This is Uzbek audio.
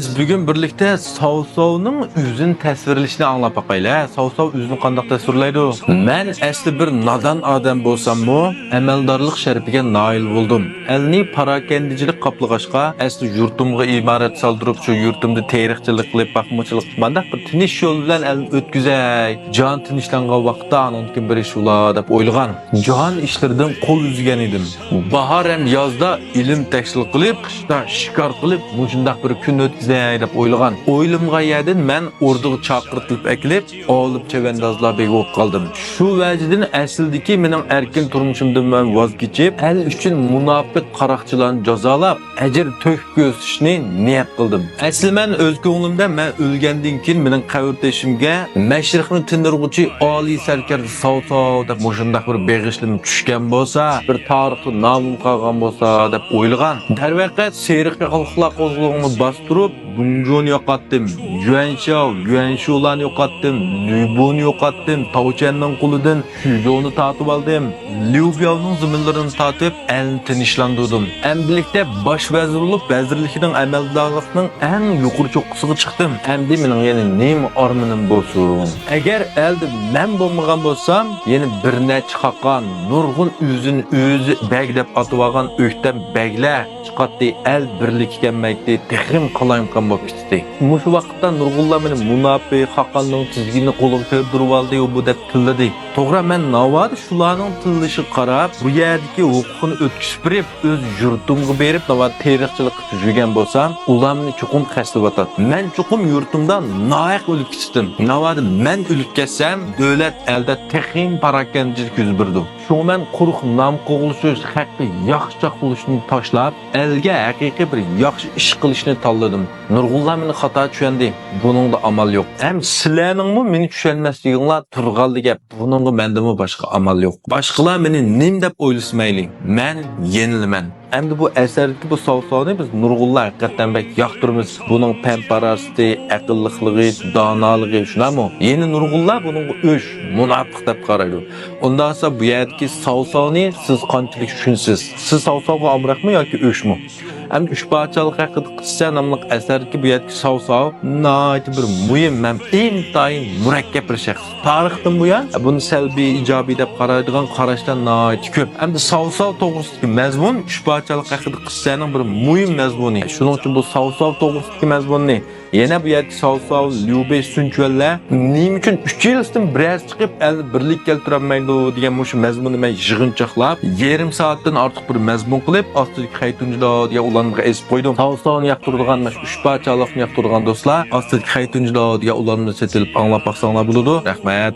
Biz bugün birlikte Savsov'ның üzün tasvirlashini anglab baqayla. Savsov üzünü qandaq tasvirlaydi? Men asli bir nadan odam bo'lsam-mu, amaldorlik sharafiga nail bo'ldim. Elni parakendichilik qaplag'ashqa, asli yurtimga iborat soldirib, shu yurtimda tarixchilik qilib, baxmachilik qilmandaq bir tinish yo'l bilan elni o'tkazay. Jon tinchlangan vaqtda anonkin bir ish ular deb o'ylagan. Jon ishlaridan qo'l uzgan edim. Bahor ham yozda ilm tahsil qilib, qishda shikor qilib, mushundaq bir kun o'tkazay deb o'ylagan. O'ylimga yadin men orduga chaqirtilib akilib, olib chavandozlar bek bo'lib qoldim. Shu vajidan asldagi mening erkin turmushimdan men voz kechib, el uchun munofiq qaroqchilarni jazolab, ajr to'kib ko'rsatishni niyat qildim. Asli men o'z ko'nglimda men o'lgandan keyin mening qavrtashimga mashriqni tindirg'uchi oliy sarkar Savsov deb mushundaq bir beg'ishlim tushgan bo'lsa, bir tarixda nomim qolgan bo'lsa deb o'ylagan. Darvaqat seriq xalqlar qo'zg'oloni bostirib Bunjoni yo'qotdim, Yuanshularni yo'qotdim, Lübuni yo'qotdim, Tavchenning qulidan Shuzoni tatib oldim, Liubyovning zaminlarini tatib, elni tinchlantirdim. Endilikda bosh vazirlikning amaldorlikning eng yuqori cho'qqisiga chiqdim. Endi mening yana nima armanim bo'lsin? Agar elde men bo'lmagan bo'lsam, yana bir necha qaqan nurg'un o'zi bag deb atib olgan o'kdan baglar chiqatdi, el birlik ekanmaydi, texim qalayim bo'lib ketdi. Mushu vaqtda Nurg'ullar meni munofiq Xaqonning tizgini qo'liga kirdirib oldi bu deb tilladi. To'g'ri, men navodi shularning tillishi qarab, bu yerdagi huquqni o'tkazib berib, o'z yurtimga berib, navodi tarixchilik qilib yurgan bo'lsam, ularni chuqum qasdibatat. Men chuqum yurtimdan noyiq o'lib ketdim. Navodi men o'lib ketsam, davlat elde texim parakandichilik yuz berdi. Shu men quruq nom qo'g'ilish haqqi yaxshi bo'lishni tashlab, elga haqiqiy bir yaxshi ish qilishni tanladim. Nurg'ullar meni xato tushundi. Buningda amal yo'q. Ham sizlarningmi meni tushunmasliginglar turg'anli gap. Buningga mendami boshqa amal yo'q. Boshqalar meni nim deb o'ylasmayli. Men yenilaman. Endi bu əsərdəki bu Savsovni biz Nurg'ullar haqiqatan bək yoqtirmiz. Bunun pəmparasti, aqlliqligi, donolig'i shunami? Yeni Nurg'ullar buning o'sh, munofiq deb qaraydi. Undan so'ng bu yerdagi Savsovni siz qanchalik tushunsiz? Siz Savsovga amroqmi yoki o'shmi? Hem üç parçalık hakkında kısa namlık eserdeki bu yetki Savsov nayet bir mühim hem intayin mürekkep bir şahs. Tarihten bu yan bunu selbi icabi dep qaraydigan qarashdan nayet köp. Hem de Savsov to'g'risidagi mazmun üç parçalık hakkında kıssanın bir mühim mazmuni. Şunun için bu Savsov to'g'risidagi mazmunni yana bu yetki Savsov, Lyubey Sunchvellar nima uchun 3 yildan biraz chiqib el birlik keltirolmaydi degan mushu mazmunni men yig'inchoqlab yarim soatdan ortiq bir mazmun qilib ostidagi qaytunjilar degan ularga esib qo'ydim. Savsovni yoqtiradigan mana 3 parchalikni yoqtiradigan do'stlar ostidagi qaytunjilar degan ularni setilib anglab baqsanglar bo'ladi. Rahmat.